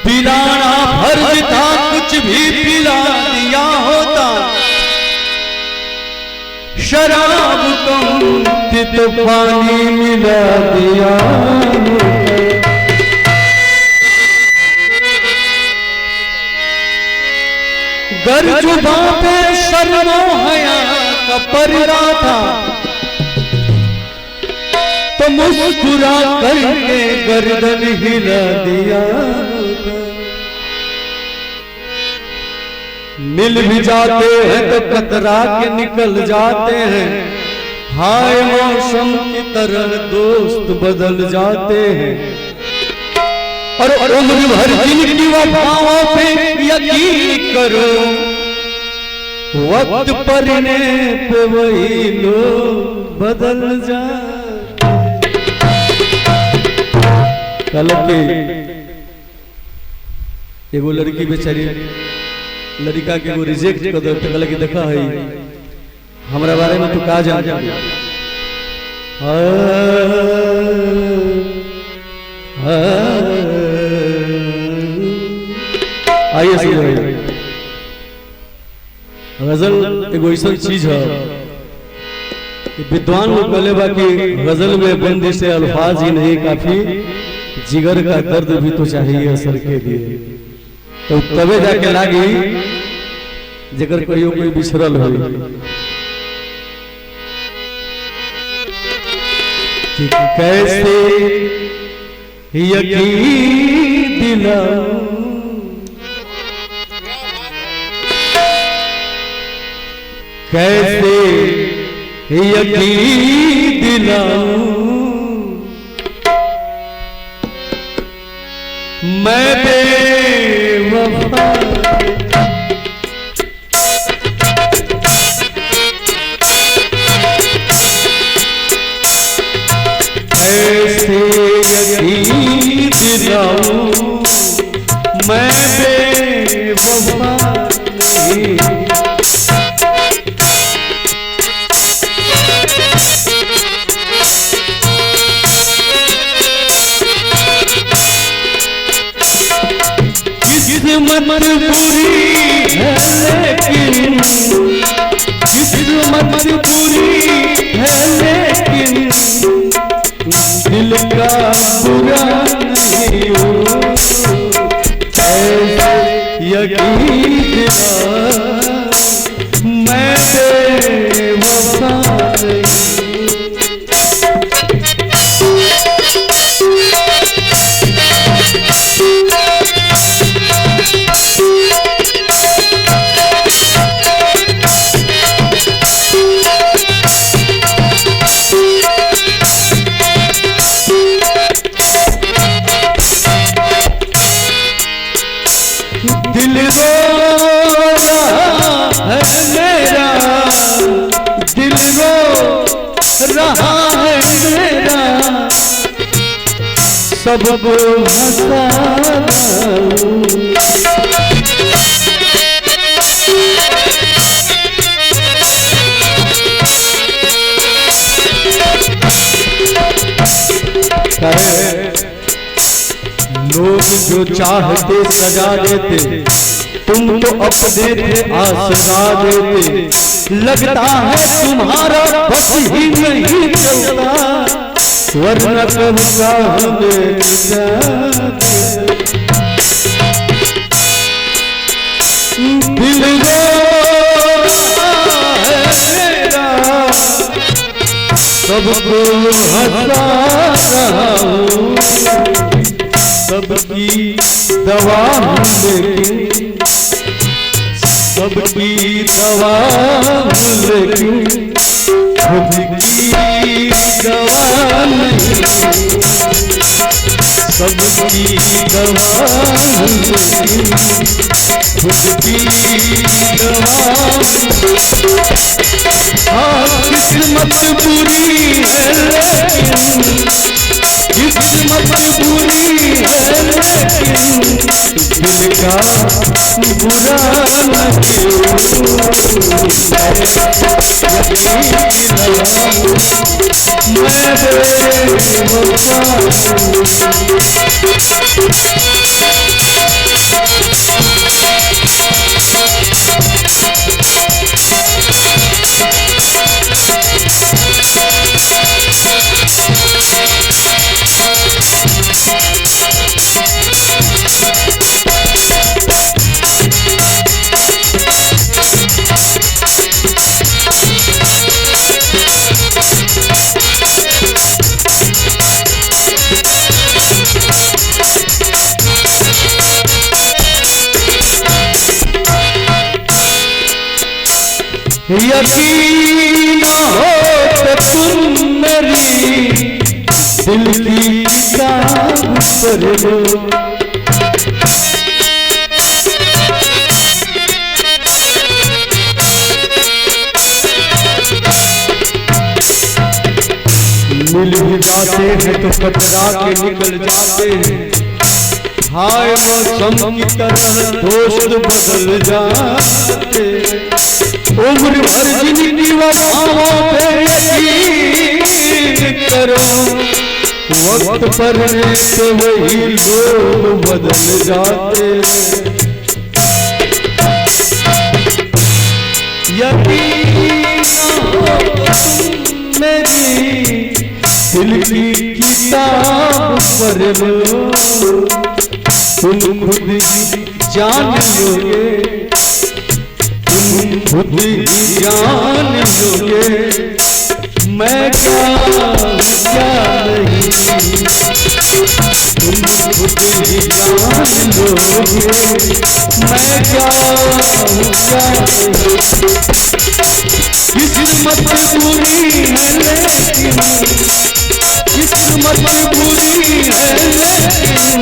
पिलाना फर्ज था, कुछ भी पिला दिया होता। शराब कम थी तो पानी मिला दिया। गर जुबां पे शर्मो हया का पर्दा था, तो मुस्कुरा करके गर्दन हिला दिया। मिल भी जाते हैं तो कतरा के निकल जाते हैं। हाय मौसम की तरह दोस्त बदल जाते हैं। और उम्र भर जिनकी वफाओं पे यकीन करो, वक्त पड़ने पे वही लोग बदल जाते। कल के एगो लड़की बेचारी लड़का के वो रिजेक्ट कर दे, कल के देखा है हमारा बारे में तो का जान। आइए समझ। गजल एगो ऐसा चीज है कि विद्वान लोग कहले बा कि गजल में बंदी से अल्फाज ही नहीं काफी, जिगर का दर्द भी तो चाहिए असर के लिए। तो तबे जाके लागी जेकर कहियो कोई बिछड़ल हो। कैसे यकीन दिलाऊं, कैसे यकीन दिलाऊं, मैं बेवफा। कैसे यकीन दिलाऊं, मैं बेवफा नहीं। किस्मत बुरी है लेकिन, किस्मत बुरी है लेकिन, दिल का बुरा नहीं हूँ। ऐसे यकीन दिलाऊं, मैं बेवफा नहीं। दिल रो रहा है मेरा, दिल रो रहा है मेरा, सबको हंसा लोग जो चाहते सजा देते, तुम तो अपने थे आसरा देते। लगता है तुम्हारा बस ही नहीं चलता, वरना कब का हमें दिल रो है मेरा, सबको हंसा रहा हूँ। सबकी दवा लेकिन, सबकी दवा लेकिन, खुद की दवा नहीं। सबकी दवा खुद की दवा। हाँ किस्मत बुरी है लेकिन किस्मत बुरी है लेकिन दिल का बुरा न क्यों मैं बेवफा। यकीन हो तो तुम मेरी दिल की किताब पढ़ लो। मिल भी जाते हैं तो कतरा के निकल जाते हैं। हाय मौसम की तरह दोस्त बदल जाते। उम्र भर जिंदगी वफाओं पे यकीन करो। वक्त पर तो वही लोग बदल जाते। यकीन हो तुम मेरी दिल की किताब पढ़ लो। तुम खुद ही जान लोगे खुद ही जान लोगे मैं क्या हूँ क्या नहीं। तुम खुद ही जान लोगे मैं क्या हूँ क्या नहीं। किस्मत बुरी है लेकिन किस्मत बुरी है लेकिन